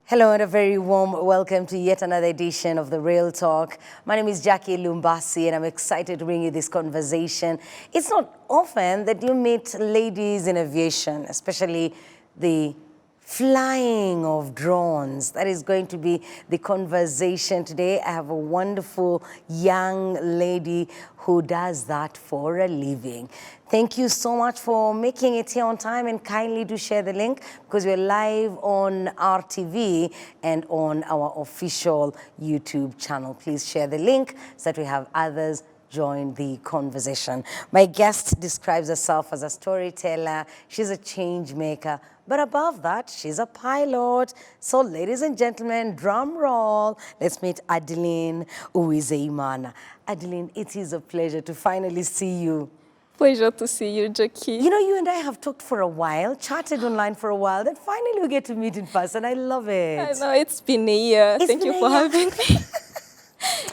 Hello and a very warm welcome to yet another edition of The Real Talk. My name is Jackie Lumbasi and I'm excited to bring you this conversation. It's not often that you meet ladies in aviation, especially the flying of drones. That is going to be the conversation today. I have a wonderful young lady who does that for a living. Thank you so much for making it here on time, and kindly do share the link because we're live on RTV and on our official YouTube channel. Please share the link so that we have others join the conversation. My guest describes herself as a storyteller. She's a change maker. But above that, she's a pilot. So ladies and gentlemen, drum roll. Let's meet Adeline Uwizeyimana. Adeline, it is a pleasure to finally see you. Pleasure to see you, Jackie. You know, you and I have talked for a while, chatted online for a while, then finally we get to meet in person. I love it. I know, it's been a year. Thank you for having me.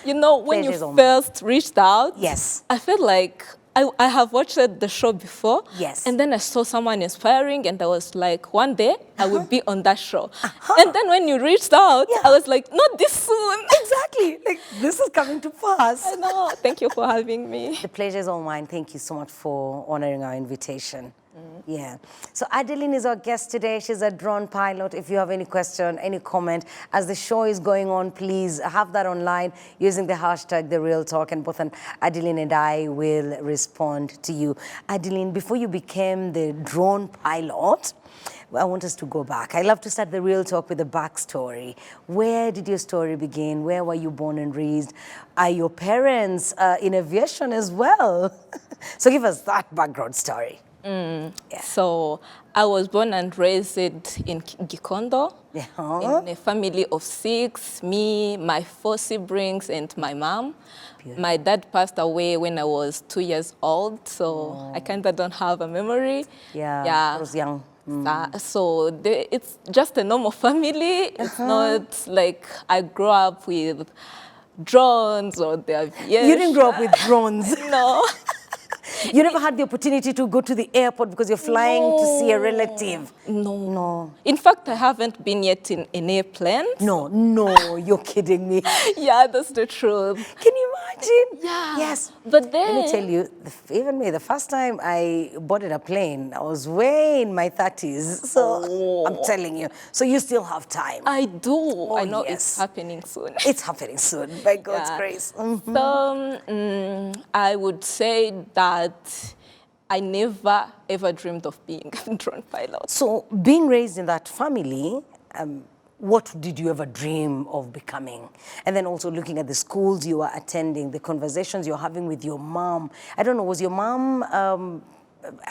You know, when you first reached out, yes, I felt like I have watched the show before. Yes. And then I saw someone inspiring and I was like, one day I will be on that show. And then when you reached out, I was like, not this soon. Exactly. Like, this is coming to pass. I know. Thank you for having me. The pleasure is all mine. Thank you so much for honoring our invitation. Yeah. So Adeline is our guest today. She's a drone pilot. If you have any question, any comment, as the show is going on, please have that online using the hashtag #TheRealTalk, and both Adeline and I will respond to you. Adeline, before you became the drone pilot, I want us to go back. I love to start the real talk with a backstory. Where did your story begin? Where were you born and raised? Are your parents in aviation as well? So give us that background story. Yeah. So I was born and raised in Gikondo, in a family of 6, me, my 4 siblings, and my mom. Beautiful. My dad passed away when I was 2 years old, so I kind of don't have a memory. Yeah, I was young. So it's just a normal family. It's not like I grew up with drones or the aviation. You didn't grow up with drones? No. You never had the opportunity to go to the airport because you're flying to see a relative? No. In fact, I haven't been yet in an airplane. No, you're kidding me. Yeah, that's the truth. Can you imagine? Yeah. Yes. But then... Let me tell you, even me, the first time I boarded a plane, I was way in my 30s. So I'm telling you. So you still have time. I do. Oh, I know yes. it's happening soon. It's happening soon, by God's grace. So I would say that I never ever dreamed of being a drone pilot. So being raised in that family, what did you ever dream of becoming? And then also looking at the schools you were attending, the conversations you're having with your mom. I don't know, was your mom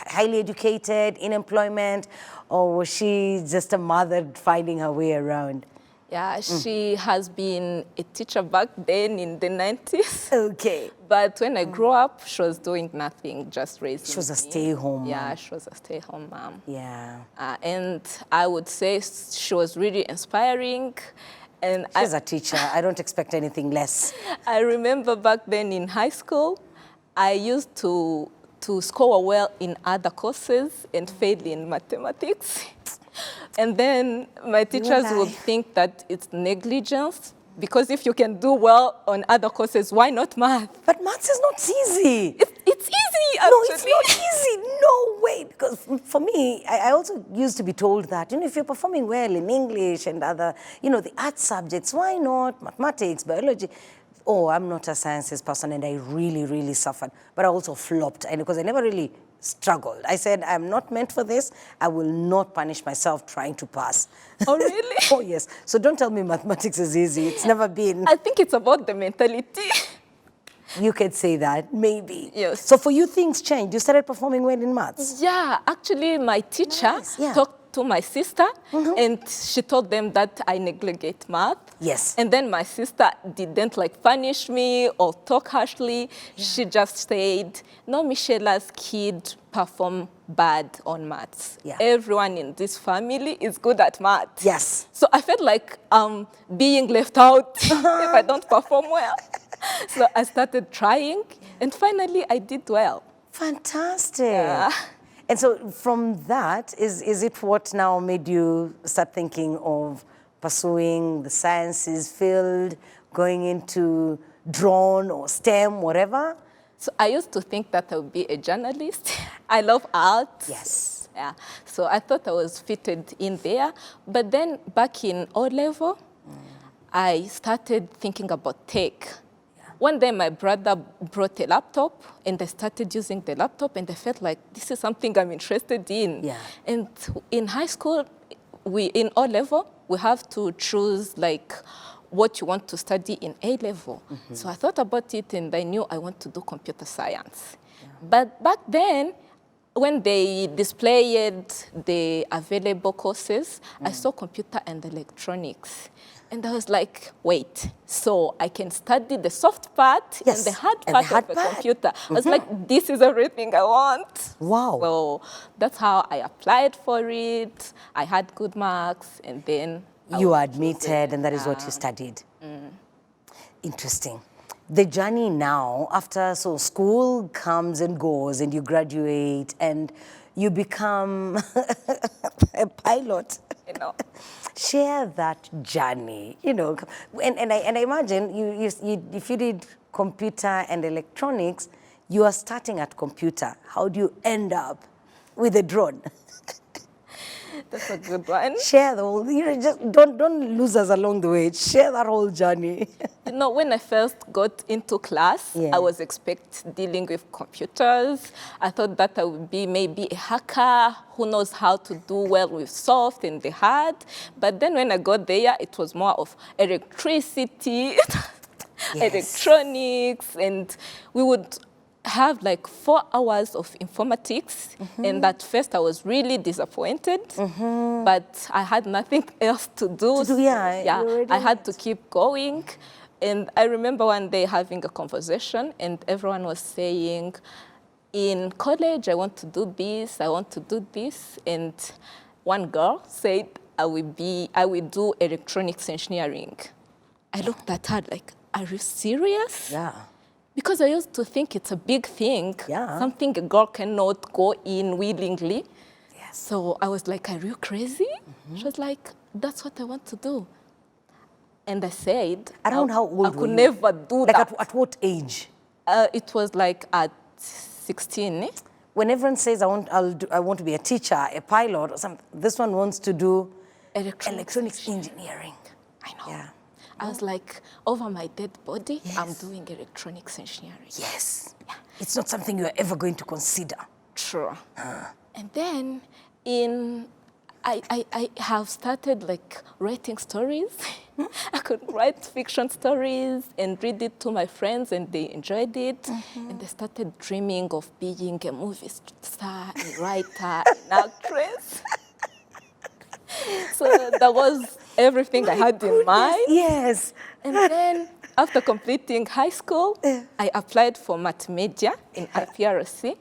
highly educated, in employment, or was she just a mother finding her way around? Yeah, she has been a teacher back then in the 90s. Okay. But when I grew up, she was doing nothing, just raising me. She was a stay-home mom. Yeah, she was a stay-home mom. Yeah. And I would say she was really inspiring. And She's a teacher. I don't expect anything less. I remember back then in high school, I used to score well in other courses and fail in mathematics. And then my teachers would think that it's negligence, because if you can do well on other courses, why not math? But maths is not easy. It's easy, actually. No, it's not easy. No way. Because for me, I also used to be told that, you know, if you're performing well in English and other, you know, the art subjects, why not mathematics, biology? Oh, I'm not a sciences person, and I really, really suffered. But I also flopped, and because I never really struggled. I said, I'm not meant for this. I will not punish myself trying to pass. Oh, really? Oh, yes. So don't tell me mathematics is easy. It's never been. I think it's about the mentality. You could say that, maybe. Yes. So for you, things changed. You started performing well in maths. Yeah, actually, my teacher talked to my sister, and she told them that I neglected math. Yes. And then my sister didn't like punish me or talk harshly. She just said, no, Michela's kid perform bad on maths. Yeah. Everyone in this family is good at maths. Yes. So I felt like being left out if I don't perform well. So I started trying, and finally I did well. Fantastic. Yeah. And so from that, is it what now made you start thinking of pursuing the sciences field, going into drone or STEM, whatever? So I used to think that I would be a journalist. I love art. Yes. Yeah. So I thought I was fitted in there. But then back in O-level, I started thinking about tech. One day my brother brought a laptop and I started using the laptop and I felt like this is something I'm interested in. Yeah. And in high school, in O-level, we have to choose like what you want to study in A-level. So I thought about it and I knew I want to do computer science. Yeah. But back then, when they displayed the available courses, I saw computer and electronics. And I was like, wait, so I can study the soft part and the hard part of the computer. I was like, this is everything I want. Wow. So that's how I applied for it. I had good marks, and then you were admitted, and that is what you studied. Interesting. The journey now, after school comes and goes, and you graduate, and you become a pilot. You know. Share that journey, and I imagine you, if you did computer and electronics, you are starting at computer. How do you end up with a drone? That's a good one. Share the whole, just don't lose us along the way. Share that whole journey. When I first got into class, I was dealing with computers. I thought that I would be maybe a hacker who knows how to do well with soft and the hard. But then when I got there, it was more of electricity, electronics, and we would have like 4 hours of informatics, and at first I was really disappointed, but I had nothing else to do. I had to keep going. And I remember one day having a conversation, and everyone was saying, in college, I want to do this, I want to do this. And one girl said, I will do electronics engineering. I looked at her like, are you serious? Yeah. Because I used to think it's a big thing, something a girl cannot go in willingly. Yes. So I was like, are you crazy? She was like, that's what I want to do. And I said, around how old I could never do that. Like at what age? It was like at 16. When everyone says, I want to be a teacher, a pilot, or something, this one wants to do electronics engineering. I know. Yeah. I was like, over my dead body, I'm doing electronics engineering. Yes. Yeah. It's not something you're ever going to consider. True. And then I have started like writing stories. I could write fiction stories and read it to my friends, and they enjoyed it. And they started dreaming of being a movie star, a writer, an actress. So that was everything I had in mind. Yes. And then after completing high school, I applied for multimedia in IPRC.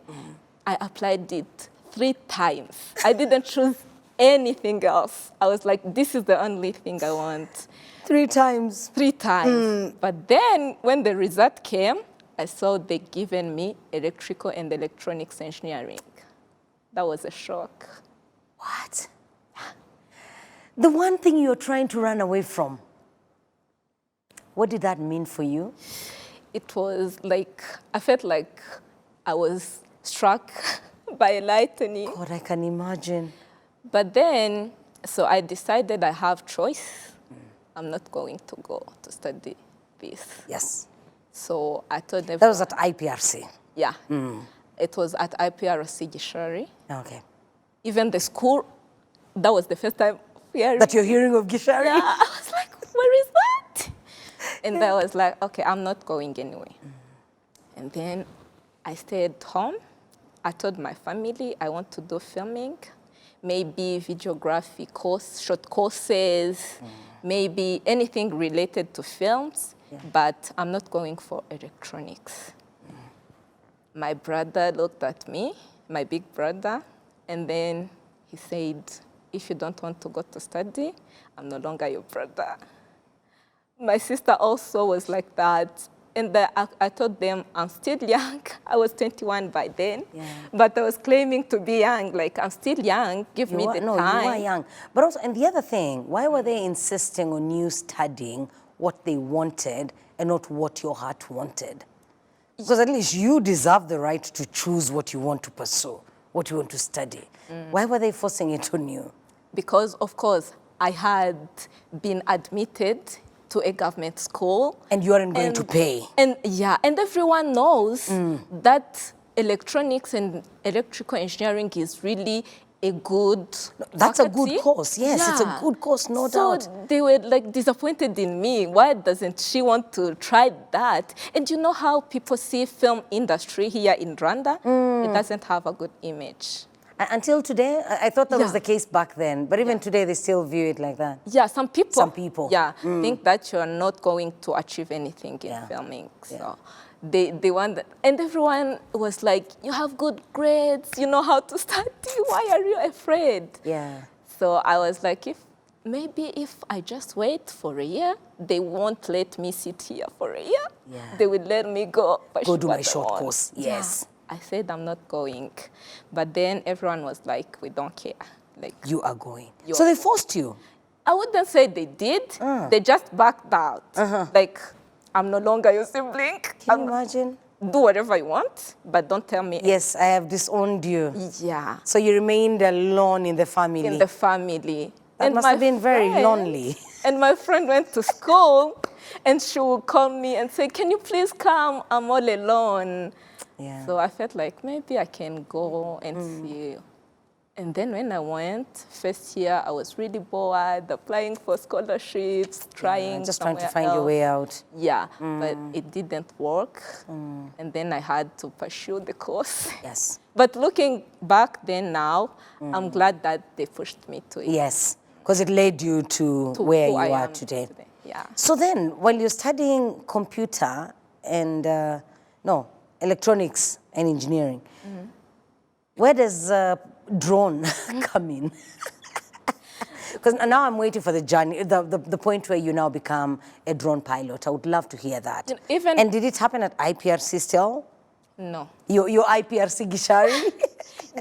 I applied it 3 times. I didn't choose anything else. I was like, this is the only thing I want. 3 times? 3 times. But then when the result came, I saw they given me electrical and electronics engineering. That was a shock. What? The one thing you're trying to run away from, what did that mean for you? It was like, I felt like I was struck by lightning. God, I can imagine. But then, so I decided I have choice. I'm not going to go to study this. Yes. So I told them. That was at IPRC? Yeah. It was at IPRC Gishari. Okay. Even the school, that was the first time that you're hearing of Gishari? Yeah, I was like, where is that? And I was like, okay, I'm not going anyway. And then I stayed home. I told my family I want to do filming, maybe videography course, short courses, maybe anything related to films, but I'm not going for electronics. My brother looked at me, my big brother, and then he said, if you don't want to go to study, I'm no longer your brother. My sister also was like that. And I told them I'm still young. I was 21 by then, Yeah. but I was claiming to be young. Like, I'm still young. Give me the No, time. you are young. But also, and the other thing, why were they insisting on you studying what they wanted and not what your heart wanted? Because at least you deserve the right to choose what you want to pursue, what you want to study. Why were they forcing it on you? Because, of course, I had been admitted to a government school. And you aren't going to pay. And yeah, and everyone knows that electronics and electrical engineering is really a good That's a faculty. good course. Yes, it's a good course, no doubt. So they were like disappointed in me. Why doesn't she want to try that? And you know how people see film industry here in Rwanda? It doesn't have a good image. Until today, I thought that was Yeah. the case back then, but even today they still view it like that. Yeah, some people. Yeah, think that you're not going to achieve anything in filming. So they want that. And everyone was like, you have good grades, you know how to study, why are you afraid? Yeah. So I was like, maybe if I just wait for a year, they won't let me sit here for a year. Yeah. They will let me go do my short course. Yes. Yeah. I said I'm not going. But then everyone was like, we don't care. Like, You are going. So they forced you? I wouldn't say they did. They just backed out. Like, I'm no longer your sibling. Can you imagine? Do whatever you want, but don't tell me. Yes, I have disowned you. Yeah. So you remained alone in the family. In the family. That must have been very lonely. And my friend went to school, and she would call me and say, can you please come? I'm all alone. Yeah. So I felt like maybe I can go and see. And then when I went, first year, I was really bored, applying for scholarships, trying just trying to somewhere find your way else. out. Yeah, but it didn't work. And then I had to pursue the course. Yes. But looking back then now, I'm glad that they pushed me to it. Yes, because it led you to where who you I are am today. Yeah. So then, while you're studying computer and, electronics and engineering, where does drone come in? Because now I'm waiting for the journey, the point where you now become a drone pilot. I would love to hear that. And did it happen at IPRC still? No. Your IPRC Gishari?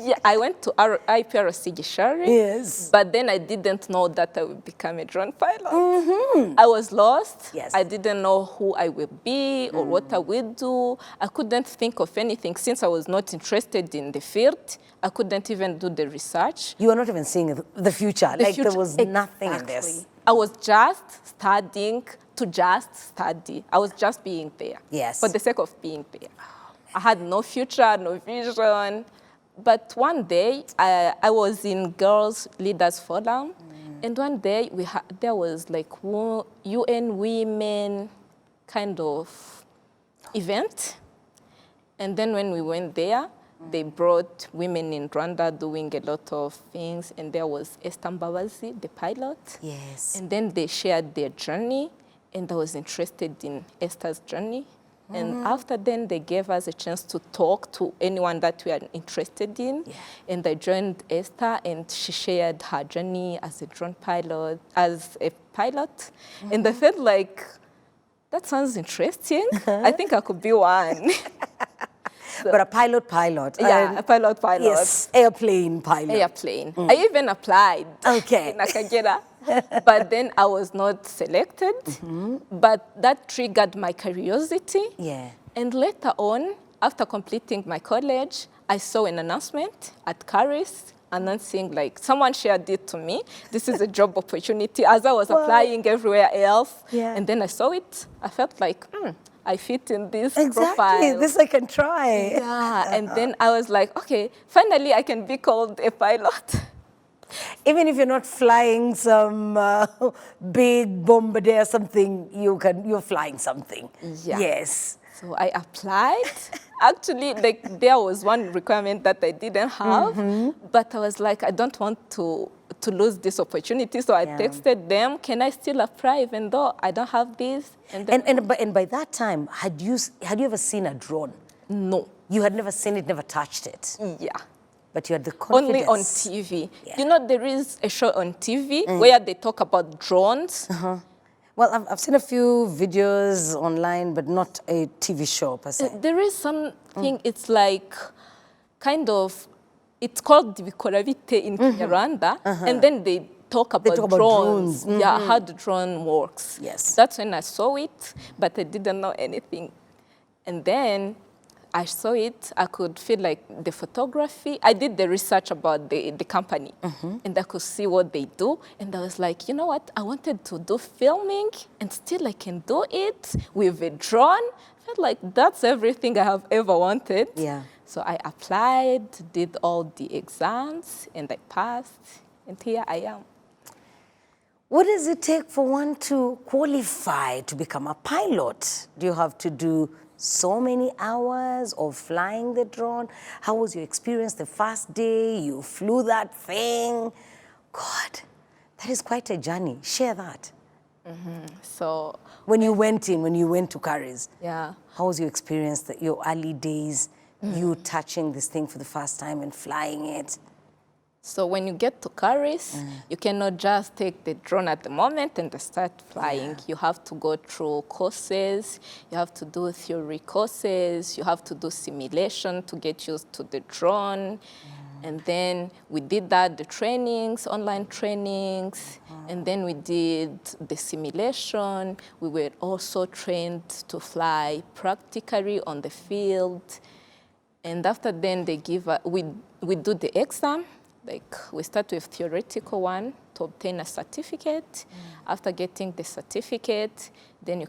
Yeah, I went to IPRC Gishari. Yes. But then I didn't know that I would become a drone pilot. I was lost. Yes. I didn't know who I would be or what I would do. I couldn't think of anything since I was not interested in the field. I couldn't even do the research. You were not even seeing the future. There was nothing in this. I was just studying to just study. I was just being there. Yes. For the sake of being there. I had no future, no vision. But one day, I was in Girls Leaders Forum, and one day there was like UN Women kind of event. And then when we went there, they brought women in Rwanda doing a lot of things, and there was Esther Mbabazi, the pilot. Yes. And then they shared their journey, and I was interested in Esther's journey. And after then, they gave us a chance to talk to anyone that we are interested in. Yeah. And I joined Esther, and she shared her journey as a drone pilot, And I felt like, that sounds interesting. I think I could be one. But a pilot. Yeah, a pilot. Yes, airplane pilot. Airplane. I even applied. Okay. In Akagera. But then I was not selected. But that triggered my curiosity. Yeah. And later on, after completing my college, I saw an announcement at Caris announcing, like, someone shared it to me. This is a job opportunity. As I was applying everywhere else. Yeah. And then I saw it. I felt like, I fit in this Exactly. profile. This I can try. Yeah, and then I was like, okay, finally I can be called a pilot. Even if you're not flying some big bombardier something, you're flying something. Yeah. Yes. So I applied. Actually, like, there was one requirement that I didn't have, but I was like, I don't want to lose this opportunity. So I texted them, can I still apply even though I don't have this? And by that time, had you ever seen a drone? No. You had never seen it, never touched it? Yeah. But you had the confidence. Only on TV. Yeah. You know, there is a show on TV where they talk about drones. Well, I've seen a few videos online, but not a TV show per se. There is something, it's like kind of, it's called Dibikoravite in Rwanda, and then they talk about drones. Yeah, how the drone works. Yes. That's when I saw it, but I didn't know anything. And then I saw it, I could feel like the photography. I did the research about the company, and I could see what they do. And I was like, you know what? I wanted to do filming, and still I can do it with a drone. I felt like that's everything I have ever wanted. Yeah. So I applied, did all the exams, and I passed, and here I am. What does it take for one to qualify to become a pilot? Do you have to do so many hours of flying the drone? How was your experience the first day you flew that thing? God, that is quite a journey. Share that. So When you went to Caris, yeah. how was your experience, your early days, you touching this thing for the first time and flying it? So when you get to Caris, you cannot just take the drone at the moment and start flying. You have to go through courses, you have to do theory courses, you have to do simulation to get used to the drone. And then we did that, the trainings, online trainings, and then we did the simulation. We were also trained to fly practically on the field. And after then, they give we do the exam. Like, we start with theoretical one to obtain a certificate. After getting the certificate, then you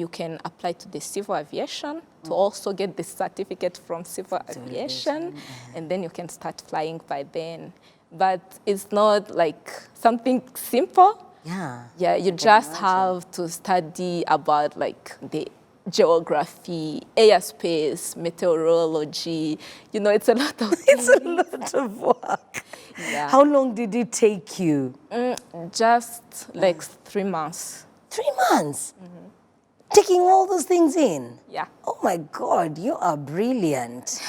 can apply to the civil aviation to also get the certificate from civil aviation, and then you can start flying by then. But it's not like something simple. Yeah. Yeah, you just have to study about like the geography, airspace, meteorology. You know, it's a lot of It's a lot of work. Yeah. How long did it take you? Just like 3 months. 3 months? Taking all those things in? Yeah. Oh my God, you are brilliant.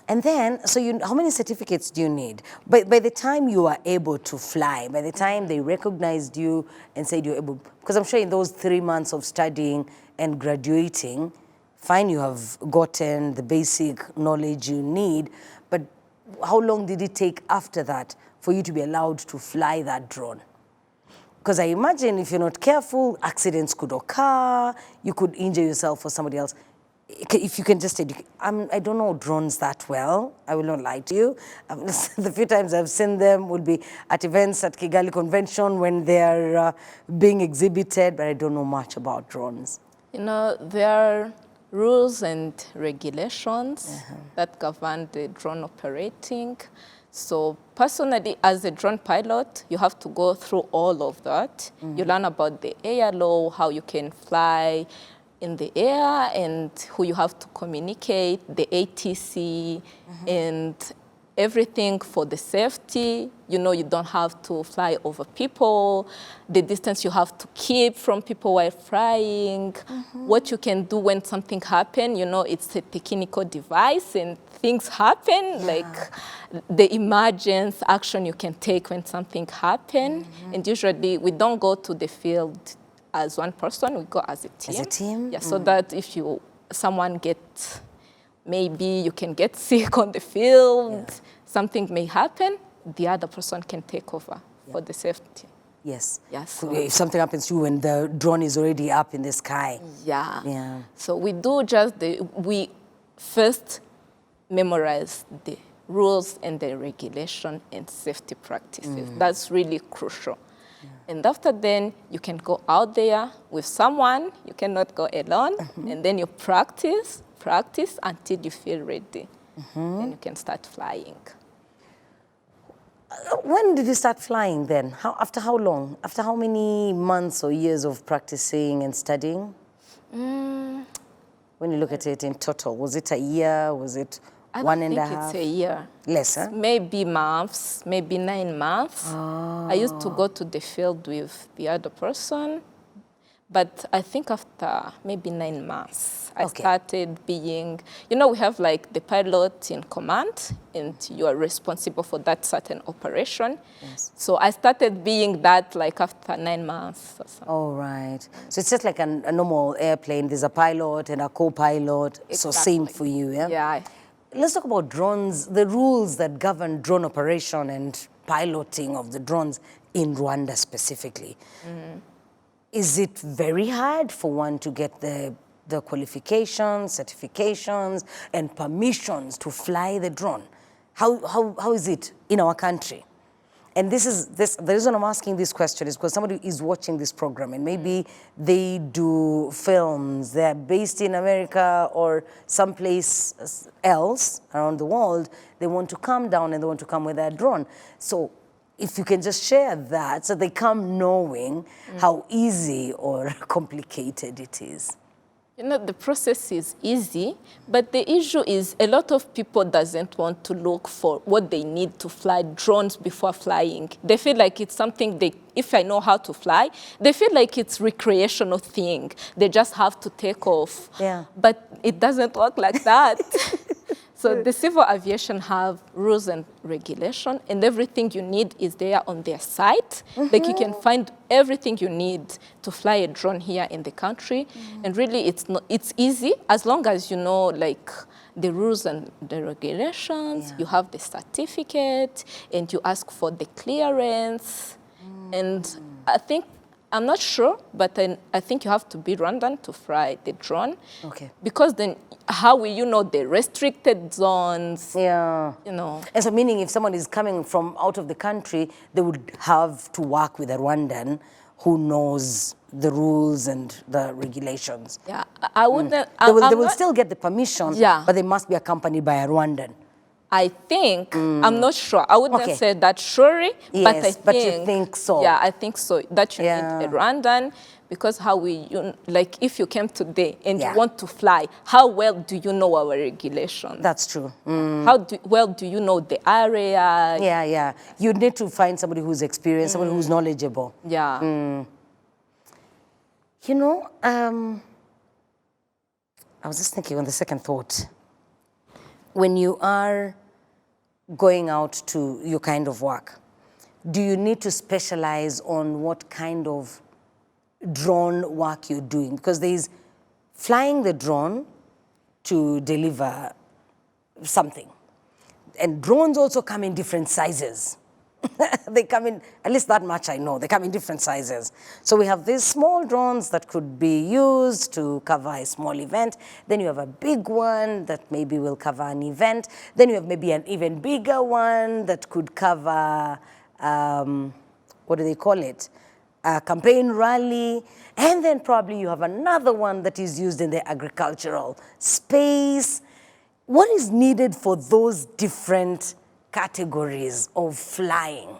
And then, so how many certificates do you need? By the time you are able to fly, by the time they recognized you and said you're able, because I'm sure in those 3 months of studying and graduating, fine, you have gotten the basic knowledge you need, but how long did it take after that for you to be allowed to fly that drone? Because I imagine if you're not careful, accidents could occur, you could injure yourself or somebody else. If you can just educate, I don't know drones that well, I will not lie to you. The few times I've seen them would be at events at Kigali Convention when they're being exhibited, but I don't know much about drones. You know, there are rules and regulations that govern the drone operating. So personally, as a drone pilot, you have to go through all of that. You learn about the air law, how you can fly in the air, and who you have to communicate, the ATC, and everything for the safety. You know, you don't have to fly over people, the distance you have to keep from people while flying, what you can do when something happens. You know, it's a technical device and things happen, like the emergency action you can take when something happens. And usually we don't go to the field as one person, we go as a team. As a team? Yeah, so that if someone gets, maybe you can get sick on the field, something may happen, the other person can take over for the safety. Yes. Yeah, So if something happens to you when the drone is already up in the sky. Yeah. Yeah. So we do just we first memorize the rules and the regulation and safety practices. That's really crucial. And after then, you can go out there with someone. You cannot go alone. And then you practice until you feel ready. And you can start flying. When did you start flying then? After how long? After how many months or years of practicing and studying? When you look at it in total, was it a year? Was it one and a half? I think it's a year. Less, huh? Maybe months, maybe 9 months. I used to go to the field with the other person, But I think after maybe 9 months, I Okay. started being, you know, we have like the pilot in command, and you are responsible for that certain operation. Yes. So I started being that like after 9 months or something. All right. So it's just like a normal airplane. There's a pilot and a co-pilot. So same for you, yeah? Yeah. Let's talk about drones, the rules that govern drone operation and piloting of the drones in Rwanda specifically. Is it very hard for one to get the qualifications, certifications, and permissions to fly the drone? How is it in our country? And the reason I'm asking this question is because somebody is watching this program and maybe they do films, they're based in America or someplace else around the world, they want to come down and they want to come with their drone. So if you can just share that so they come knowing how easy or complicated it is. You know, the process is easy, but the issue is a lot of people doesn't want to look for what they need to fly drones before flying. They feel like it's something if I know how to fly, they feel like it's recreational thing. They just have to take off. Yeah. But it doesn't work like that. So the civil aviation have rules and regulation, and everything you need is there on their site. Like you can find everything you need to fly a drone here in the country. And really it's easy as long as you know like the rules and the regulations, you have the certificate, and you ask for the clearance. And I'm not sure, but I think you have to be Rwandan to fly the drone. Okay. Because then how will you know the restricted zones? Yeah. You know. And so meaning if someone is coming from out of the country, they would have to work with a Rwandan who knows the rules and the regulations. Yeah, I wouldn't. They will still get the permission, Yeah. but they must be accompanied by a Rwandan. I think, I'm not sure. I wouldn't Okay. say that surely, but I Yes, think. but you think so. Yeah, I think so. That you Yeah. need a Rwandan, because like if you came today and Yeah. you want to fly, how well do you know our regulations? That's true. How well do you know the area? Yeah, yeah. You need to find somebody who's experienced, somebody who's knowledgeable. Yeah. You know, I was just thinking on the second thought, when you are going out to your kind of work, do you need to specialize on what kind of drone work you're doing? Because there's flying the drone to deliver something. And drones also come in different sizes. They come in, at least that much I know, they come in different sizes. So we have these small drones that could be used to cover a small event. Then you have a big one that maybe will cover an event. Then you have maybe an even bigger one that could cover, what do they call it? A campaign rally. And then probably you have another one that is used in the agricultural space. What is needed for those different categories of flying?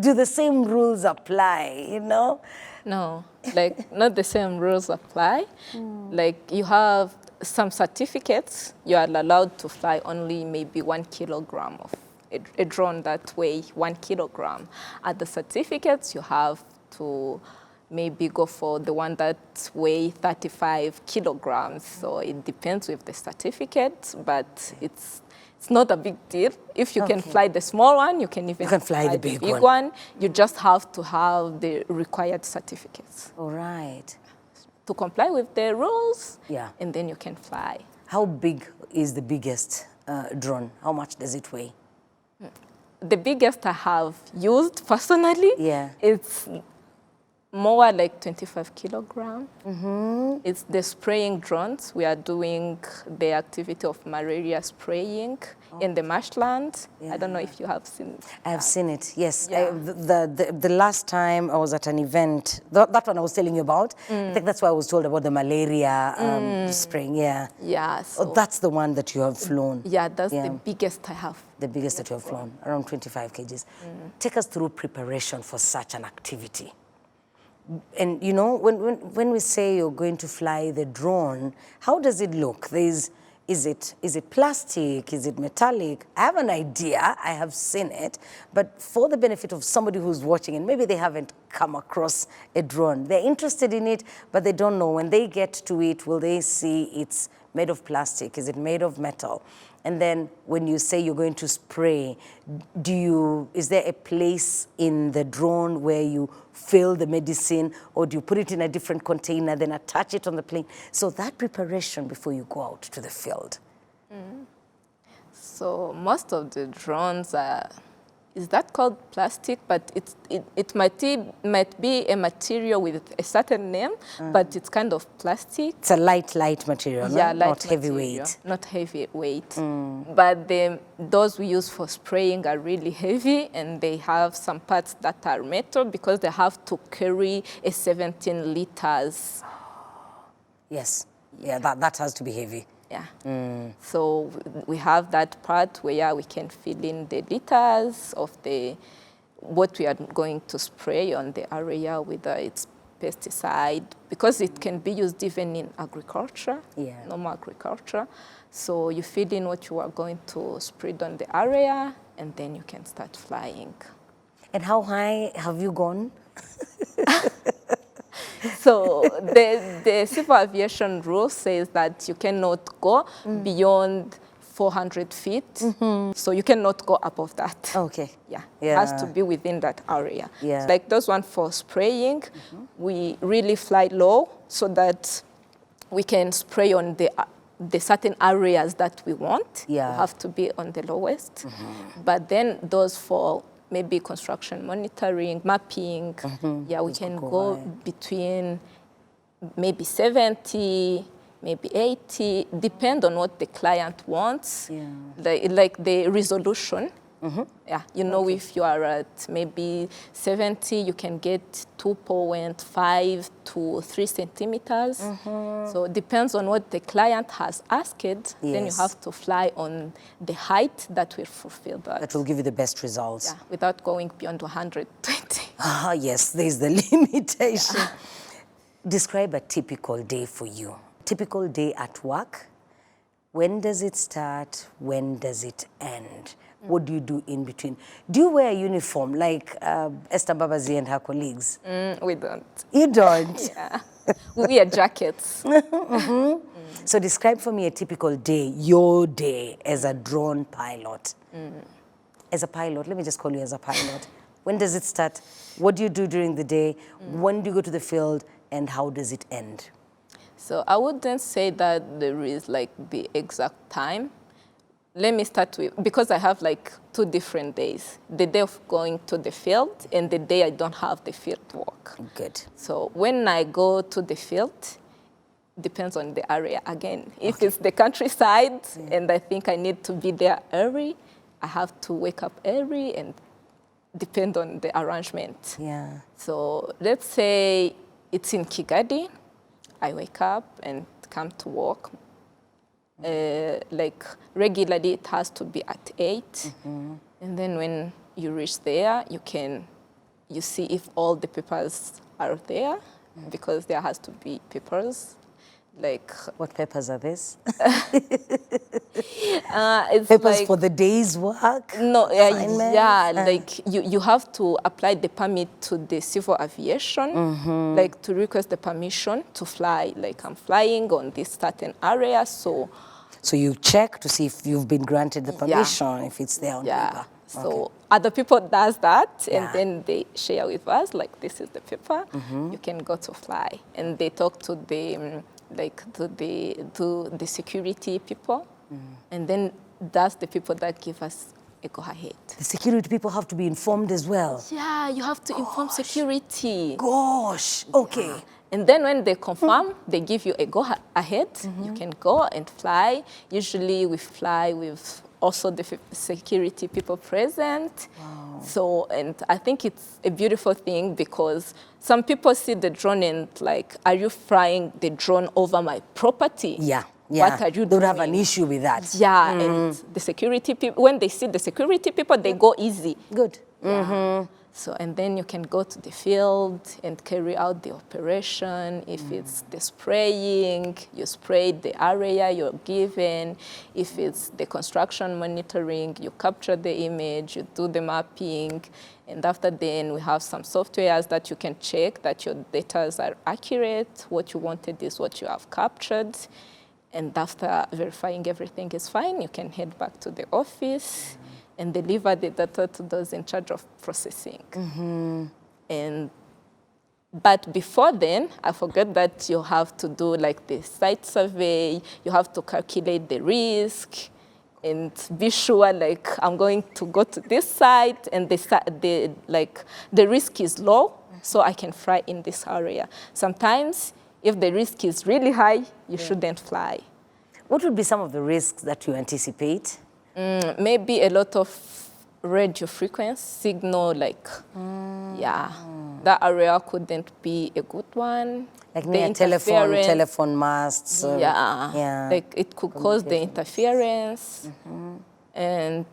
Do the same rules apply, you know? No, like not the same rules apply. Like you have some certificates, you are allowed to fly only maybe 1 kilogram of a drone that weigh 1 kilogram. At the certificates, you have to maybe go for the one that weigh 35 kilograms. So it depends with the certificate, but it's not a big deal. If you can fly the small one, you can even fly the big one. You just have to have the required certificates. All right. To comply with the rules, Yeah. and then you can fly. How big is the biggest drone? How much does it weigh? The biggest I have used personally, Yeah. it's more like 25 kilograms. It's the spraying drones. We are doing the activity of malaria spraying in the marshland. I don't know if you have seen it. I have seen it, yes. Yeah. The last time I was at an event, that one I was telling you about, I think that's why I was told about the malaria spraying, yeah. Yeah. So, That's the one that you have flown. yeah, that's the biggest I have. The biggest that you have flown, around 25 kgs. Take us through preparation for such an activity. And you know, when we say you're going to fly the drone, how does it look? Is it plastic? Is it metallic? I have an idea. I have seen it. But for the benefit of somebody who's watching and maybe they haven't come across a drone, they're interested in it, but they don't know. When they get to it, will they see it's made of plastic? Is it made of metal? And then when you say you're going to spray, is there a place in the drone where you fill the medicine, or do you put it in a different container, then attach it on the plane? So that preparation before you go out to the field. So most of the drones are, is that called plastic? But it might be a material with a certain name, but it's kind of plastic. It's a light material, yeah, no? Not material, heavyweight. Not heavyweight. But those we use for spraying are really heavy, and they have some parts that are metal because they have to carry a 17 liters. Yes, yeah, that has to be heavy. Yeah. So we have that part where we can fill in the liters of what we are going to spray on the area, whether it's pesticide, because it can be used even in agriculture, normal agriculture. So you fill in what you are going to spread on the area, and then you can start flying. And how high have you gone? So the civil aviation rule says that you cannot go beyond 400 feet. So you cannot go above that. Okay. Yeah. It has to be within that area. Yeah. Like those one for spraying, we really fly low so that we can spray on the certain areas that we want. Yeah. We have to be on the lowest. But then those for maybe construction monitoring, mapping, yeah, we can go between maybe 70, maybe 80, depend on what the client wants, like the resolution. Yeah, you know, if you are at maybe 70, you can get 2.5 to 3 centimeters. So it depends on what the client has asked. Then you have to fly on the height that will fulfill that. That will give you the best results. Yeah, without going beyond 120. Ah, yes, there's the limitation. Yeah. Describe a typical day for you. Typical day at work. When does it start? When does it end? What do you do in between? Do you wear a uniform like Esther Babazi and her colleagues? We don't. You don't? Yeah. We wear jackets. So describe for me a typical day, your day as a drone pilot. As a pilot, let me just call you as a pilot. When does it start? What do you do during the day? When do you go to the field? And how does it end? So I wouldn't say that there is like the exact time. Let me start with, because I have like 2 different days. The day of going to the field and the day I don't have the field work. Good. So when I go to the field, depends on the area again. If it's the countryside and I think I need to be there early, I have to wake up early and depend on the arrangement. Yeah. So let's say it's in Kigali. I wake up and come to work. Like regularly it has to be at 8. And then when you reach there, you see if all the papers are there, because there has to be papers. Like, what papers are these? It's papers like, for the day's work? No, yeah, like you have to apply the permit to the civil aviation, like to request the permission to fly. Like I'm flying on this certain area, so you check to see if you've been granted the permission, if it's there on paper. So other people does that, and then they share with us, like this is the paper, you can go to fly. And they talk to the to the security people, and then that's the people that give us a go-ahead. The security people have to be informed as well? Yeah, you have to inform security. Gosh, okay. Yeah. And then when they confirm, they give you a go-ahead. You can go and fly. Usually we fly with also the security people present. Wow. So, and I think it's a beautiful thing because some people see the drone and like, are you flying the drone over my property? Yeah. What are you doing? They would have an issue with that. Yeah, and the security people, when they see the security people, they go easy. Good. Yeah. So, and then you can go to the field and carry out the operation. If it's the spraying, you spray the area you're given. If it's the construction monitoring, you capture the image, you do the mapping. And after then, we have some softwares that you can check that your data are accurate. What you wanted is what you have captured. And after verifying everything is fine, you can head back to the office and deliver the data to those in charge of processing. But before then, I forgot that you have to do like the site survey, you have to calculate the risk, and be sure like I'm going to go to this site and the risk is low, so I can fly in this area. Sometimes, if the risk is really high, you shouldn't fly. What would be some of the risks that you anticipate? Maybe a lot of radio frequency signal, like, that area couldn't be a good one. Like near telephone masts. Like it could cause the interference. And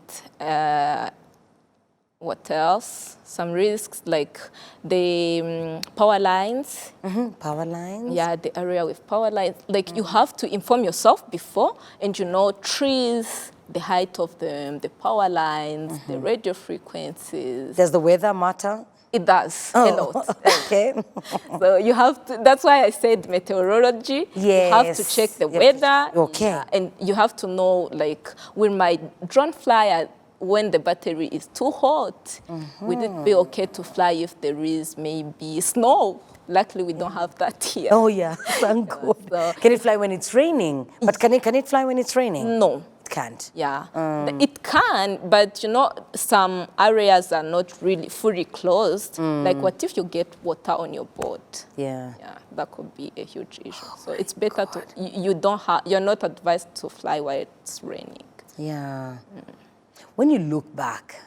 what else? Some risks like the power lines. Power lines? Yeah, the area with power lines. Like you have to inform yourself before, and you know trees, the height of them, the power lines, the radio frequencies. Does the weather matter? It does, a lot. Okay. So you have to, that's why I said meteorology. Yes. You have to check the weather. Okay. And you have to know, like, will my drone fly when the battery is too hot? Would it be okay to fly if there is maybe snow? Luckily, we don't have that here. Oh, yeah. Thank God. So, can it fly when it's raining? But can it fly when it's raining? No. Can't. Yeah, it can, but you know, some areas are not really fully closed. Like, what if you get water on your boat? Yeah. Yeah, that could be a huge issue. So it's better to you're not advised to fly while it's raining. Yeah. When you look back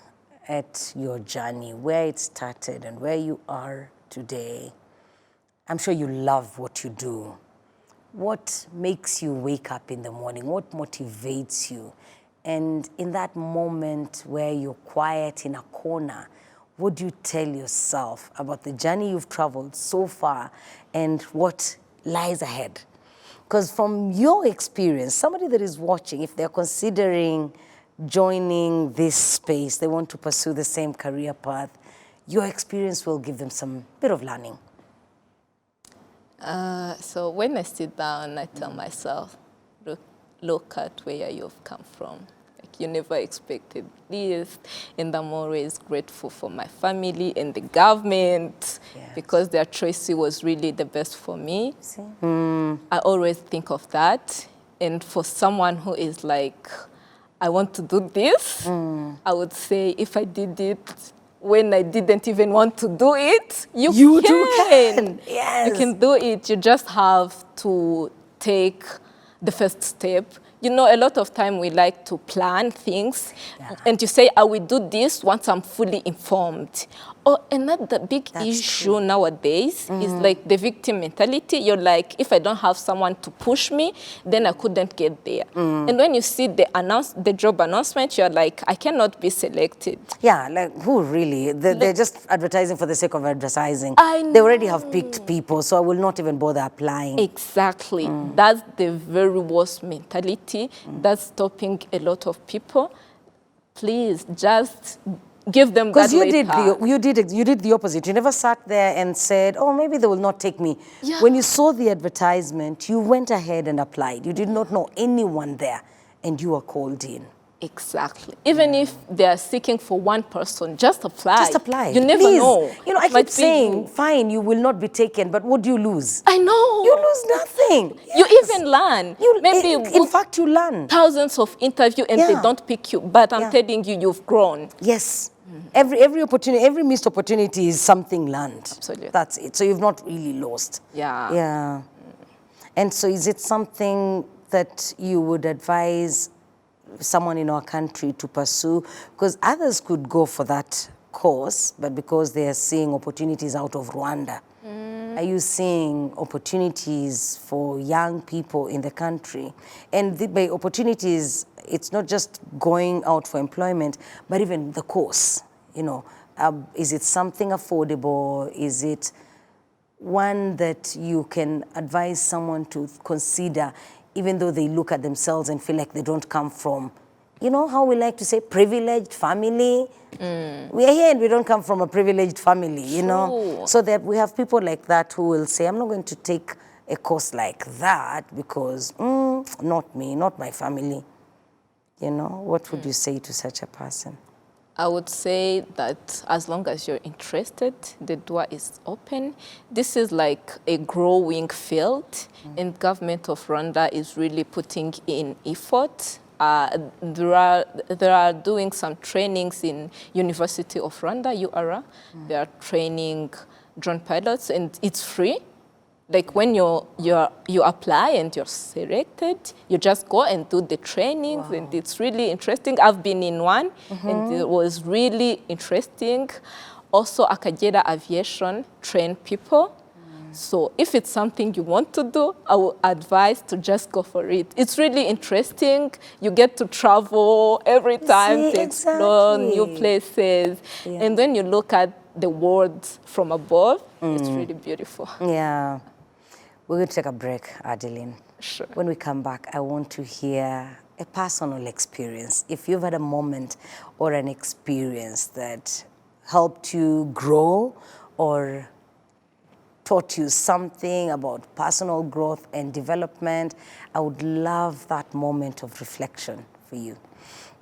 at your journey, where it started and where you are today, I'm sure you love what you do. What makes you wake up in the morning? What motivates you? And in that moment where you're quiet in a corner, what do you tell yourself about the journey you've traveled so far and what lies ahead? Because from your experience, somebody that is watching, if they're considering joining this space, they want to pursue the same career path, your experience will give them some bit of learning. So when I sit down, I tell myself, look at where you've come from. Like, you never expected this. And I'm always grateful for my family and the government because their choice was really the best for me. I always think of that. And for someone who is like, I want to do this, I would say if I did it when I didn't even want to do it, you can. Yes. You can do it. You just have to take the first step. You know, a lot of time we like to plan things and you say, I will do this once I'm fully informed. Oh, another big issue nowadays is like the victim mentality. You're like, if I don't have someone to push me, then I couldn't get there. And when you see the job announcement, you're like, I cannot be selected. Yeah, like who really? They're just advertising for the sake of advertising. I know. They already have picked people, so I will not even bother applying. Exactly. That's the very worst mentality. That's stopping a lot of people. Please, just give them that later. Because you did the opposite. You never sat there and said, oh, maybe they will not take me. Yeah. When you saw the advertisement, you went ahead and applied. You did not know anyone there, and you were called in. Exactly. Even if they are seeking for one person, just apply. Just apply. You never Please. know. You know, I keep saying, fine, you will not be taken, but what do you lose? I know. You lose nothing. You even learn. Maybe in fact, you learn. Thousands of interviews and they don't pick you, but I'm telling you, you've grown. Yes. Every opportunity, every missed opportunity is something learned. Absolutely. That's it. So you've not really lost. Yeah. Yeah. And so is it something that you would advise someone in our country to pursue? Because others could go for that course, but because they are seeing opportunities out of Rwanda. Are you seeing opportunities for young people in the country? And by opportunities, it's not just going out for employment, but even the course, you know, Is it something affordable? Is it one that you can advise someone to consider, even though they look at themselves and feel like they don't come from, you know how we like to say, privileged family? We are here and we don't come from a privileged family, you know? So that we have people like that who will say, I'm not going to take a course like that because, not me, not my family. You know, what would you say to such a person? I would say that as long as you're interested, the door is open. This is like a growing field, and government of Rwanda is really putting in effort. There are doing some trainings in University of Rwanda, URA. They are training drone pilots, and it's free. Like when you apply and you're selected, you just go and do the trainings, and it's really interesting. I've been in one, and it was really interesting. Also, Akagera Aviation train people. So if it's something you want to do, I would advise to just go for it. It's really interesting. You get to travel every time to explore new places. And when you look at the world from above, it's really beautiful. Yeah. We're going to take a break, Adeline. Sure. When we come back, I want to hear a personal experience. If you've had a moment or an experience that helped you grow or taught you something about personal growth and development, I would love that moment of reflection for you.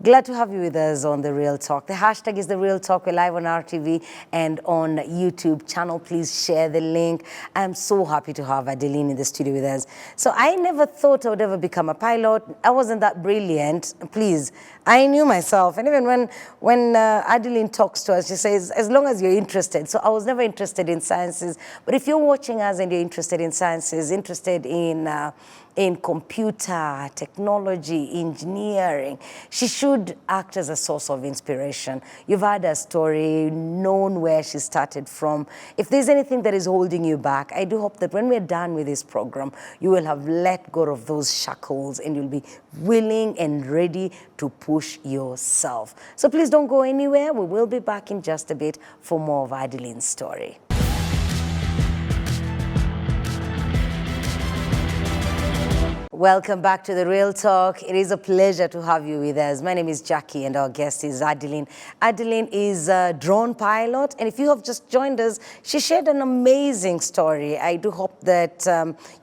Glad to have you with us on The Real Talk. The hashtag is The Real Talk. We're live on RTV and on YouTube channel. Please share the link. I'm so happy to have Adeline in the studio with us. So I never thought I would ever become a pilot. I wasn't that brilliant. Please, I knew myself. And even when Adeline talks to us, she says, as long as you're interested. So I was never interested in sciences. But if you're watching us and you're interested in sciences, interested in computer, technology, engineering, she should act as a source of inspiration. You've heard her story, known where she started from. If there's anything that is holding you back, I do hope that when we're done with this program, you will have let go of those shackles and you'll be willing and ready to push yourself. So please don't go anywhere. We will be back in just a bit for more of Adeline's story. Welcome back to The Real Talk. It is a pleasure to have you with us. My name is Jackie and our guest is Adeline. Adeline is a drone pilot, and if you have just joined us, she shared an amazing story. I do hope that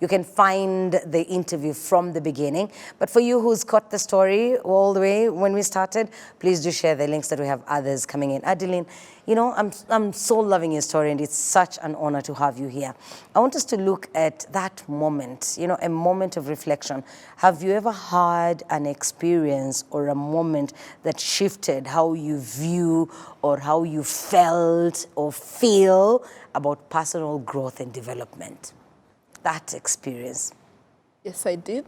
you can find the interview from the beginning. But for you who's caught the story all the way when we started, please do share the links that we have others coming in. Adeline, you know, I'm so loving your story, and it's such an honor to have you here. I want us to look at that moment, you know, a moment of reflection. Have you ever had an experience or a moment that shifted how you view or how you felt or feel about personal growth and development? That experience. Yes, I did.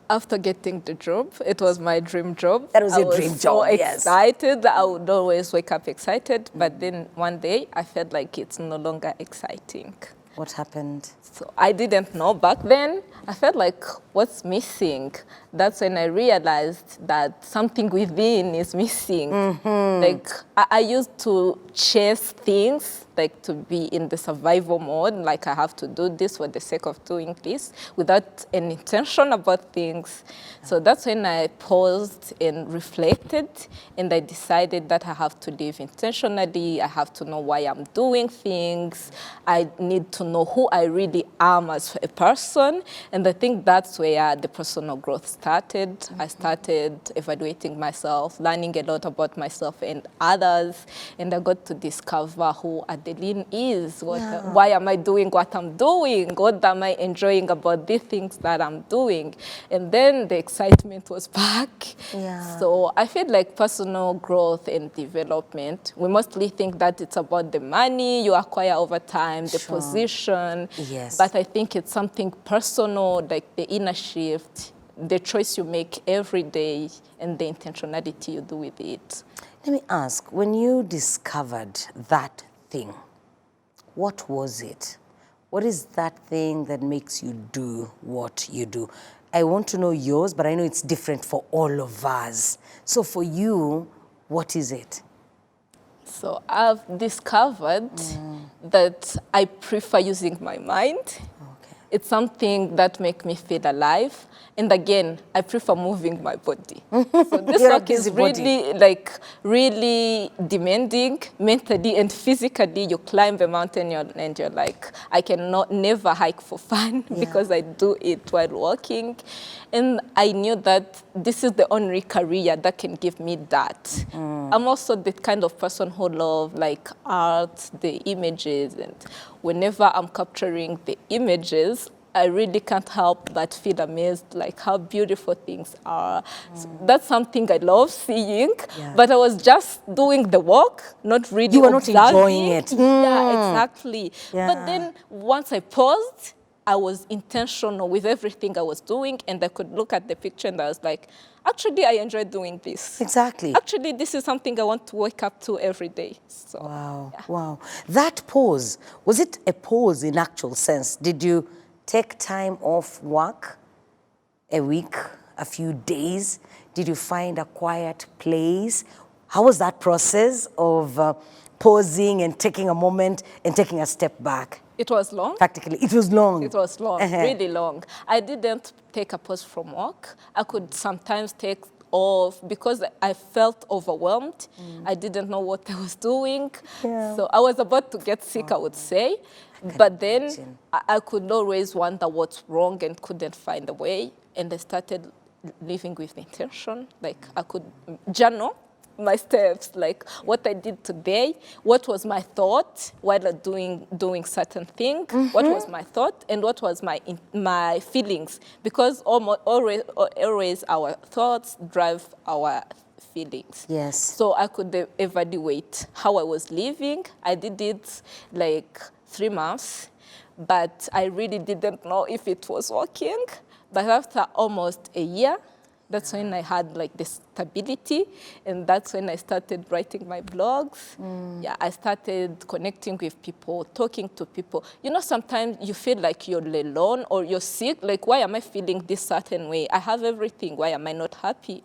After getting the job, it was my dream job. That was your dream job, yes. I was so excited. I would always wake up excited, but then one day I felt like it's no longer exciting. What happened? So I didn't know back then. I felt like, what's missing? That's when I realized that something within is missing. Like, I used to chase things, like to be in the survival mode, like I have to do this for the sake of doing this, without an intention about things. So that's when I paused and reflected, and I decided that I have to live intentionally. I have to know why I'm doing things. I need to know who I really am as a person. And I think that's where the personal growth started. I started evaluating myself, learning a lot about myself and others, and I got to discover who Adeline is. Why am I doing what I'm doing? What am I enjoying about these things that I'm doing? And then the excitement was back. So I feel like personal growth and development, we mostly think that it's about the money you acquire over time, the position. But I think it's something personal, like the inner shift, the choice you make every day, and the intentionality you do with it. Let me ask, when you discovered that thing, what was it? What is that thing that makes you do what you do? I want to know yours, but I know it's different for all of us. So for you, what is it? So I've discovered that I prefer using my mind. Okay. It's something that makes me feel alive. And again, I prefer moving my body. So this You're a work is busybody. really demanding mentally and physically. You climb a mountain and you're like, I cannot never hike for fun because I do it while walking. And I knew that this is the only career that can give me that. I'm also the kind of person who love like art, the images, and whenever I'm capturing the images, I really can't help but feel amazed, like how beautiful things are. So that's something I love seeing, but I was just doing the work, not really You were not observing. enjoying it. Yeah, exactly. Yeah. But then once I paused, I was intentional with everything I was doing, and I could look at the picture and I was like, actually, I enjoy doing this. Exactly. Actually, this is something I want to wake up to every day. So, Wow, yeah. wow. That pause, was it a pause in actual sense? Did you take time off work, a week, a few days? Did you find a quiet place? How was that process of pausing and taking a moment and taking a step back? It was long. Practically, it was long. It was long, really long. I didn't take a pause from work. I could sometimes take off because I felt overwhelmed. I didn't know what I was doing. Yeah. So I was about to get sick, I would say. But then I could always wonder what's wrong and couldn't find a way. And I started living with intention. Like I could journal my steps, like what I did today, what was my thought while doing certain thing, what was my thought, and what was my feelings, because always our thoughts drive our feelings. Yes. So I could evaluate how I was living. I did it like 3 months, but I really didn't know if it was working. But after almost a year, that's when I had like the stability, and that's when I started writing my blogs. Yeah, I started connecting with people, talking to people. You know, sometimes you feel like you're alone or you're sick. Like, why am I feeling this certain way? I have everything. Why am I not happy?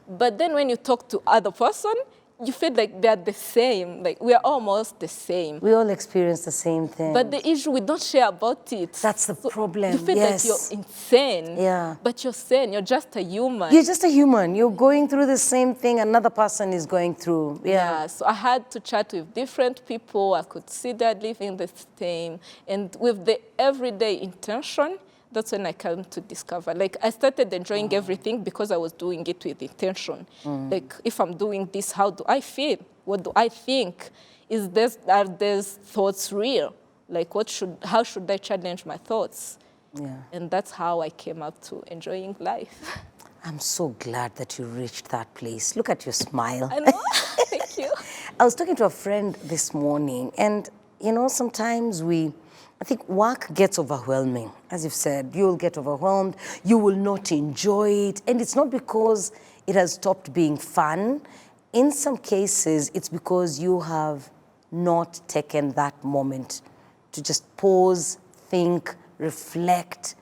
But then when you talk to other person, you feel like they're the same. Like, we are almost the same. We all experience the same thing. But the issue, we don't share about it. That's the problem. You feel like you're insane. Yeah. But you're sane. You're just a human. You're just a human. You're going through the same thing another person is going through. Yeah, so I had to chat with different people. I could see they're living the same. And with the everyday intention, that's when I came to discover. Like, I started enjoying everything because I was doing it with intention. Like, if I'm doing this, how do I feel? What do I think? Are these thoughts real? Like, how should I challenge my thoughts? Yeah. And that's how I came up to enjoying life. I'm so glad that you reached that place. Look at your smile. I know. Thank you. I was talking to a friend this morning, and you know, sometimes I think work gets overwhelming. As you've said, you'll get overwhelmed, you will not enjoy it, and it's not because it has stopped being fun. In some cases, it's because you have not taken that moment to just pause, think, reflect,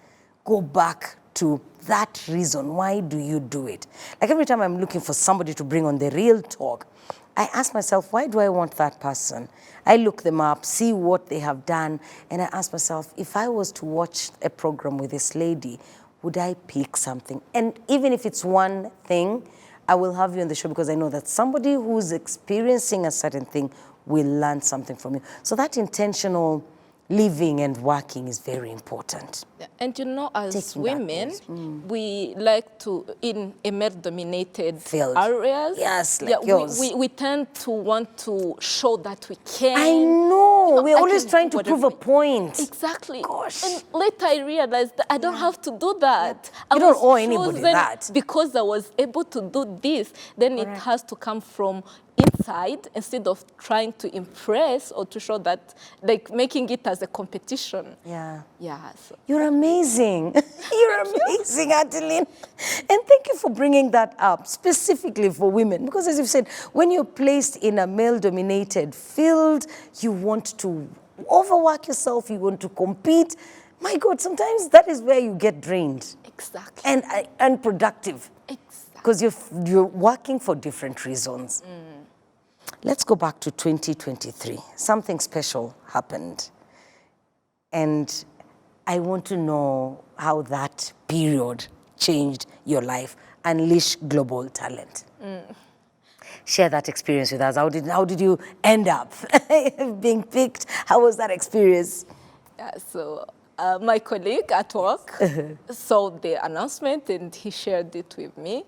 go back to that reason. Why do you do it? Like every time I'm looking for somebody to bring on the real talk, I ask myself, why do I want that person? I look them up, see what they have done, and I ask myself, if I was to watch a program with this lady, would I pick something? And even if it's one thing, I will have you on the show because I know that somebody who's experiencing a certain thing will learn something from you. So that intentional living and working is very important. And you know, as women, we like to, in a male-dominated areas, yes, like yours. We tend to want to show that we can. I know, we're always trying to prove a point. Exactly. Gosh. And later I realized that I don't have to do that. You don't owe anybody that. Because I was able to do this, then it has to come from inside instead of trying to impress or to show that, like making it as a competition. Yeah. Yeah. So. You're amazing. You're amazing, Adeline. And thank you for bringing that up, specifically for women. Because as you've said, when you're placed in a male-dominated field, you want to overwork yourself, you want to compete. My God, sometimes that is where you get drained. Exactly. And unproductive. Exactly. Because you're working for different reasons. Let's go back to 2023. Something special happened. And I want to know how that period changed your life. Unleash global talent. Share that experience with us. How did you end up being picked? How was that experience? Yeah, so my colleague at work saw the announcement and he shared it with me.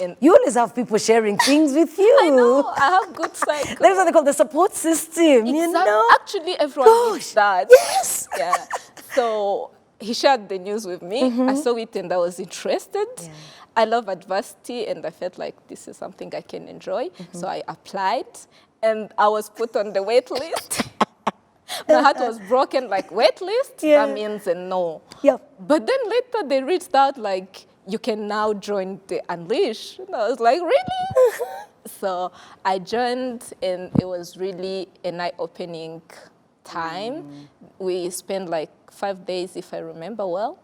And you always have people sharing things with you. I know, I have good cycle. That's what they call the support system, you know? Actually, everyone needs that. Yes! Yeah. So he shared the news with me. I saw it and I was interested. Yeah. I love adversity and I felt like this is something I can enjoy. So I applied and I was put on the wait list. My heart was broken, like wait list, that means a no. Yep. But then later they reached out like, you can now join the Unleash. And I was like, really? So I joined and it was really an eye-opening time. We spent like 5 days, if I remember well.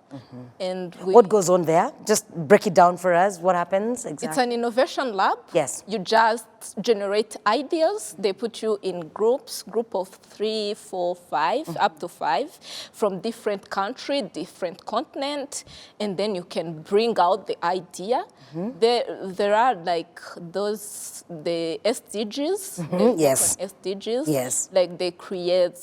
And what goes on there? Just break it down for us. What happens exactly? It's an innovation lab. Yes. You just generate ideas. They put you in groups, group of 3, 4, 5, up to 5, from different country, different continent, and then you can bring out the idea. There are like the SDGs. Yes. SDGs. Yes. Like they create.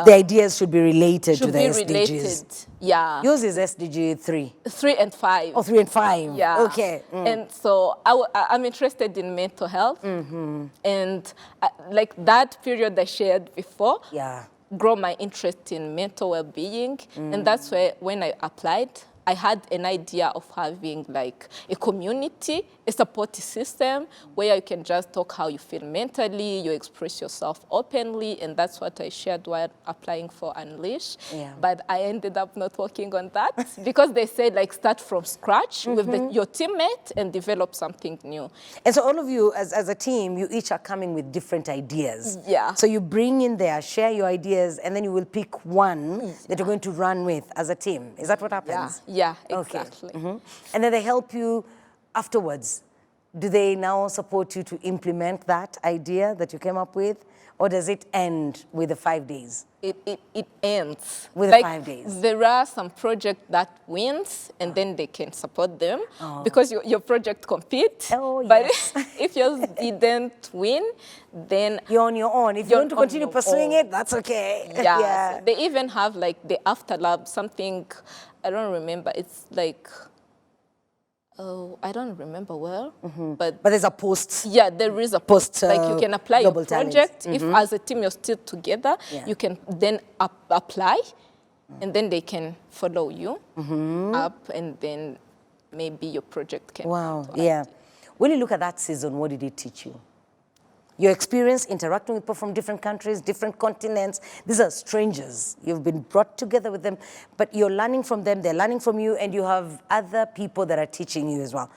The ideas should be related to the SDGs. Related. Yeah. Yours is SDG 3. 3 and 5. Oh, 3 and 5. Yeah. Okay. And so I'm interested in mental health. And like that period I shared before, grow my interest in mental well-being. And that's where when I applied, I had an idea of having like a community, a support system where you can just talk how you feel mentally, you express yourself openly, and that's what I shared while applying for Unleash. Yeah. But I ended up not working on that because they said like start from scratch with your teammate and develop something new. And so all of you as a team, you each are coming with different ideas. Yeah. So you bring in there, share your ideas, and then you will pick one that you're going to run with as a team. Is that what happens? Yeah, exactly. Okay. And then they help you afterwards. Do they now support you to implement that idea that you came up with? Or does it end with the 5 days? It ends. With the 5 days? There are some projects that wins, and then they can support them because your project competes. Oh, but yes. if yours didn't win, then you're on your own. If you want to continue pursuing it, that's okay. Yeah. So they even have like the after lab, something, I don't remember. It's like, I don't remember well, but there's a post. Yeah, there is a post. Like you can apply your project. If as a team you're still together, you can then apply, and then they can follow you up, and then maybe your project can. Wow, yeah. When you look at that season, what did it teach you? Your experience interacting with people from different countries, different continents. These are strangers. You've been brought together with them, but you're learning from them, they're learning from you, and you have other people that are teaching you as well.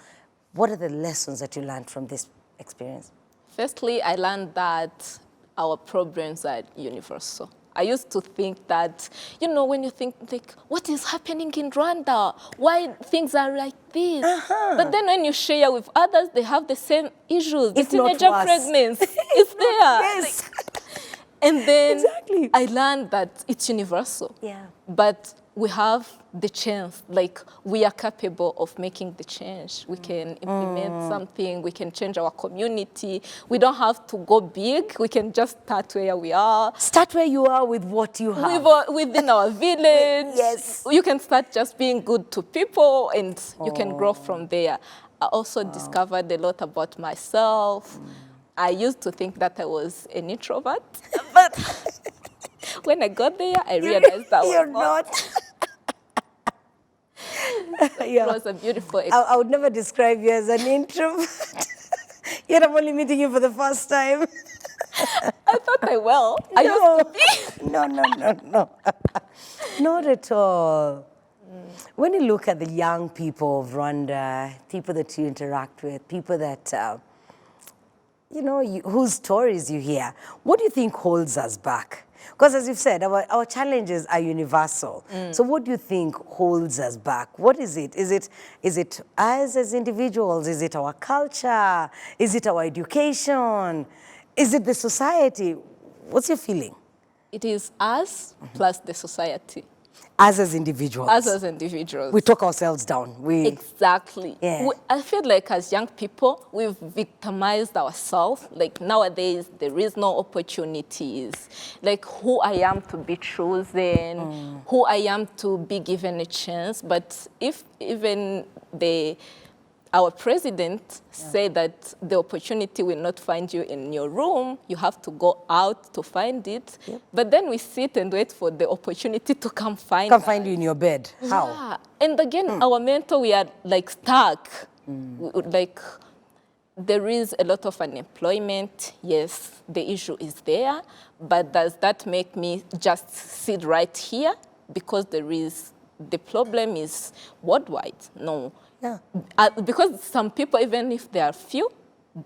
What are the lessons that you learned from this experience? Firstly, I learned that our problems are universal. I used to think that, you know, when you think, like, what is happening in Rwanda? Why things are like this? But then when you share with others, they have the same issues. The teenager pregnancy is there. Yes. And then I learned that it's universal. Yeah. But we have the chance, like we are capable of making the change. We can implement something, we can change our community. We don't have to go big, we can just start where we are. Start where you are with what you have. Within our village. Yes. You can start just being good to people and you can grow from there. I also discovered a lot about myself. I used to think that I was an introvert, but when I got there, I realized that you're not. It was a beautiful experience. I would never describe you as an introvert. Yet I'm only meeting you for the first time. I thought I will. I used to be. No. Not at all. When you look at the young people of Rwanda, people that you interact with, people that, whose stories you hear, what do you think holds us back? Because as you've said, our challenges are universal. So what do you think holds us back? What is it? Is it us as individuals? Is it our culture? Is it our education? Is it the society? What's your feeling? It is us plus the society. Us as individuals. Us as individuals. We talk ourselves down. Exactly. Yeah. I feel like as young people, we've victimized ourselves. Like nowadays, there is no opportunities. Like who I am to be chosen, who I am to be given a chance. But if even our president said that the opportunity will not find you in your room, you have to go out to find it. Yep. But then we sit and wait for the opportunity to come find Come us. find you in your bed. How? Yeah. And again, our mental, we are like stuck. Like there is a lot of unemployment. Yes, the issue is there. But does that make me just sit right here? Because the problem is worldwide. No. Yeah. Because some people, even if they are few,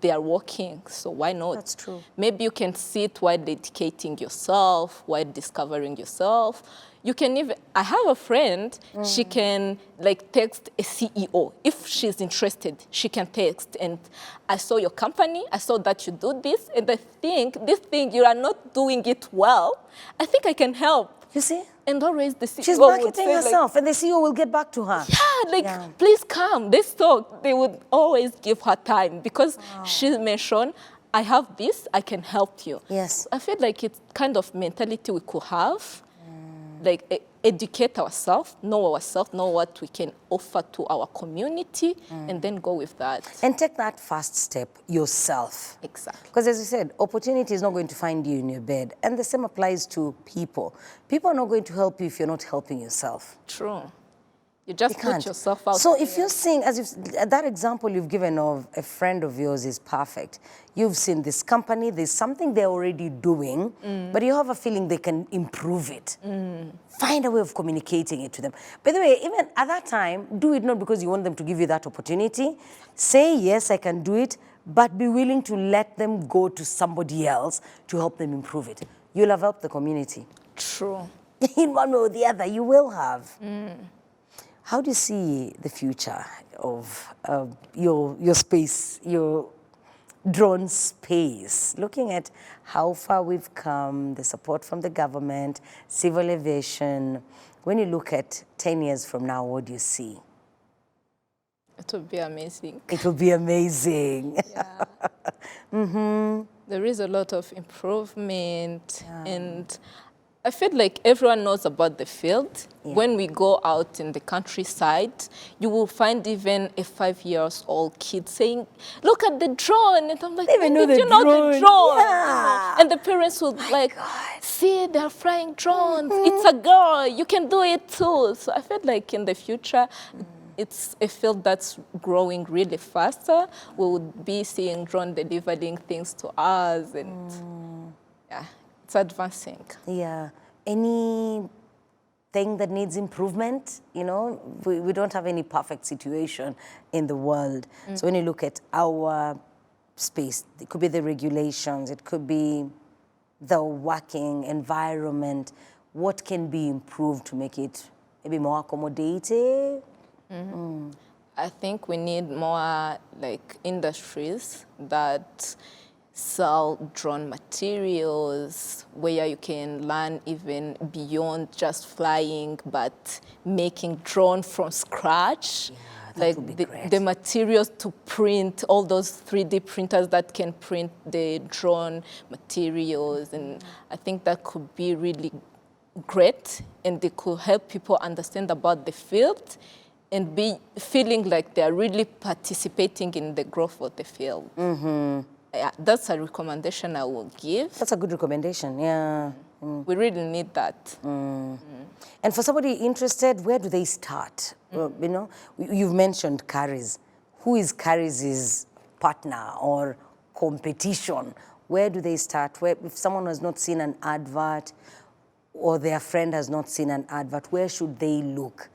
they are working. So why not? That's true. Maybe you can sit while dedicating yourself, while discovering yourself. You can even, I have a friend, she can like text a CEO. If she's interested, she can text. And I saw your company, I saw that you do this, and I think this thing, you are not doing it well. I think I can help. You see? And always the CEO She's would marketing say, herself, and the CEO will get back to her. Yeah, please come, let's talk. They would always give her time because she mentioned, I have this, I can help you. Yes. I feel like it's kind of mentality we could have, like educate ourselves, know what we can offer to our community, and then go with that. And take that first step yourself. Exactly. Because as you said, opportunity is not going to find you in your bed. And the same applies to people. People are not going to help you if you're not helping yourself. True. You just put yourself out So there. if you're seeing, that example you've given of a friend of yours is perfect. You've seen this company, there's something they're already doing, but you have a feeling they can improve it. Find a way of communicating it to them. By the way, even at that time, do it not because you want them to give you that opportunity. Say, yes, I can do it, but be willing to let them go to somebody else to help them improve it. You'll have helped the community. True. In one way or the other, you will have. How do you see the future of your space, your drone space? Looking at how far we've come, the support from the government, civil aviation. When you look at 10 years from now, what do you see? It would be amazing. It will be amazing. Yeah. There is a lot of improvement, and I feel like everyone knows about the field. When we go out in the countryside, you will find even a 5-year-old kid saying, "Look at the drone." And I'm like, They even know did the you know the drone? drone? Yeah. And the parents would see, they're flying drones. It's a girl. You can do it too. So I feel like in the future, it's a field that's growing really faster. We would be seeing drone delivering things to us, and yeah, it's advancing. Yeah. Anything that needs improvement? You know, we don't have any perfect situation in the world. So when you look at our space, it could be the regulations, it could be the working environment. What can be improved to make it maybe more accommodative? I think we need more like industries that sell drone materials where you can learn even beyond just flying, but making drone from scratch. That would be great. The materials to print, all those 3D printers that can print the drone materials. And I think that could be really great, and they could help people understand about the field and be feeling like they're really participating in the growth of the field. Yeah, that's a recommendation I will give. That's a good recommendation, yeah. We really need that. And for somebody interested, where do they start? You know, you've mentioned Carrie's. Who is Carrie's partner or competition? Where do they start? If someone has not seen an advert or their friend has not seen an advert, where should they look?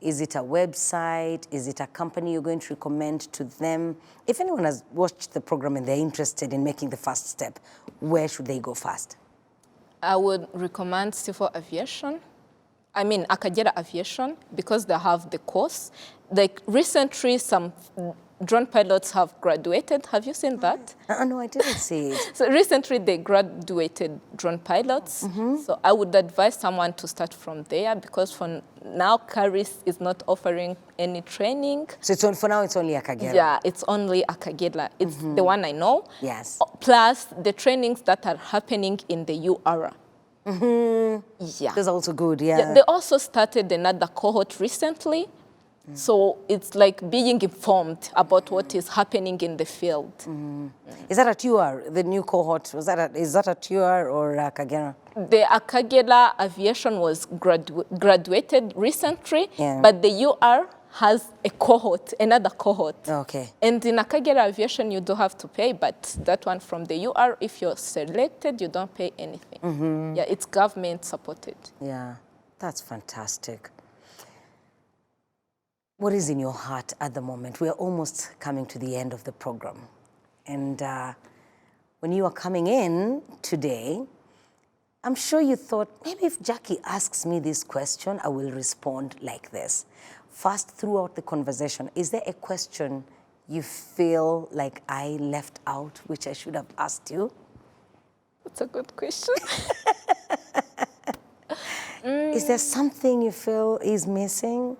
Is it a website? Is it a company you're going to recommend to them? If anyone has watched the program and they're interested in making the first step, where should they go first? I would recommend civil aviation. I mean, Akagera Aviation, because they have the course. Like recently, some drone pilots have graduated. Have you seen that? No, I didn't see it. So recently they graduated drone pilots. So I would advise someone to start from there, because for now, Caris is not offering any training. So for now, it's only Akagera? Yeah, it's only Akagera. It's the one I know. Yes. Plus the trainings that are happening in the UR. Yeah. That's also good, yeah. Yeah. They also started another cohort recently. So it's like being informed about what is happening in the field. Is that at UR, the new cohort? Is that at UR or Akagera? The Akagera aviation was graduated recently, Yeah. but the UR has a cohort, another cohort. Okay. And in Akagera aviation, you do have to pay, but that one from the UR, if you're selected, you don't pay anything. Yeah, it's government supported. Yeah, that's fantastic. What is in your heart at the moment? We are almost coming to the end of the program. And when you are coming in today, I'm sure you thought, maybe if Jackie asks me this question, I will respond like this. First, throughout the conversation, is there a question you feel like I left out, which I should have asked you? That's a good question. Is there something you feel is missing?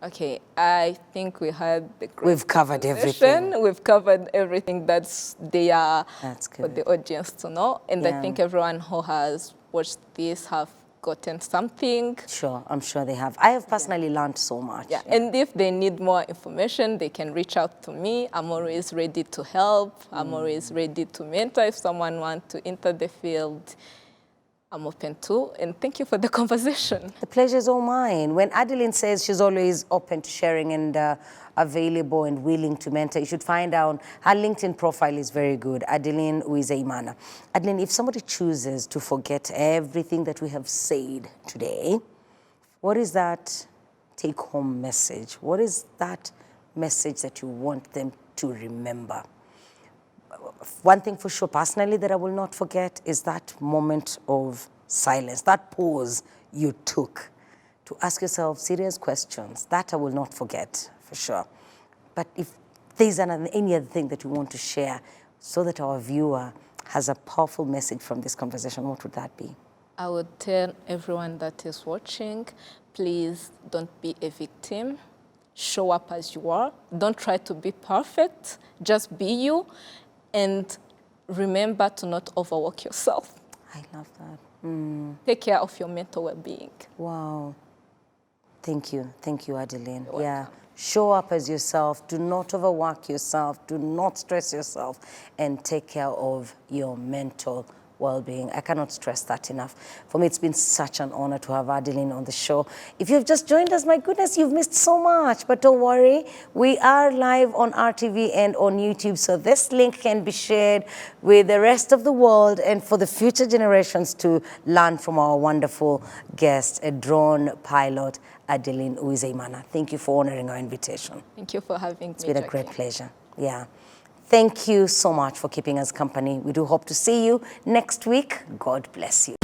Okay, I think we had the great We've covered everything. We've covered everything that's there for good. the audience to know. And Yeah. I think everyone who has watched this have gotten something. Sure, I'm sure they have. I have personally learned so much. Yeah. And if they need more information, they can reach out to me. I'm always ready to help. I'm always ready to mentor. If someone wants to enter the field, I'm open to. And thank you for the conversation. The pleasure is all mine. When Adeline says she's always open to sharing and available and willing to mentor, you should find out her LinkedIn profile is very good, Adeline Uwizeyimana. Adeline, if somebody chooses to forget everything that we have said today, what is that take-home message? What is that message that you want them to remember? One thing for sure, personally, that I will not forget is that moment of silence, that pause you took to ask yourself serious questions. That I will not forget, for sure. But if there's any other thing that you want to share so that our viewer has a powerful message from this conversation, what would that be? I would tell everyone that is watching, please don't be a victim. Show up as you are. Don't try to be perfect. Just be you. And remember to not overwork yourself. I love that. Take care of your mental well-being. Wow. Thank you. Thank you, Adeline. You're Yeah. welcome. Show up as yourself. Do not overwork yourself. Do not stress yourself. And take care of your mental well-being. I cannot stress that enough. For me, it's been such an honor to have Adeline on the show. If you've just joined us, my goodness, you've missed so much. But don't worry, we are live on RTV and on YouTube, so this link can be shared with the rest of the world and for the future generations to learn from our wonderful guest, a drone pilot, Adeline Uwizeyimana. Thank you for honoring our invitation. Thank you for having me, It's been a Jackie. great pleasure. Yeah. Thank you so much for keeping us company. We do hope to see you next week. God bless you.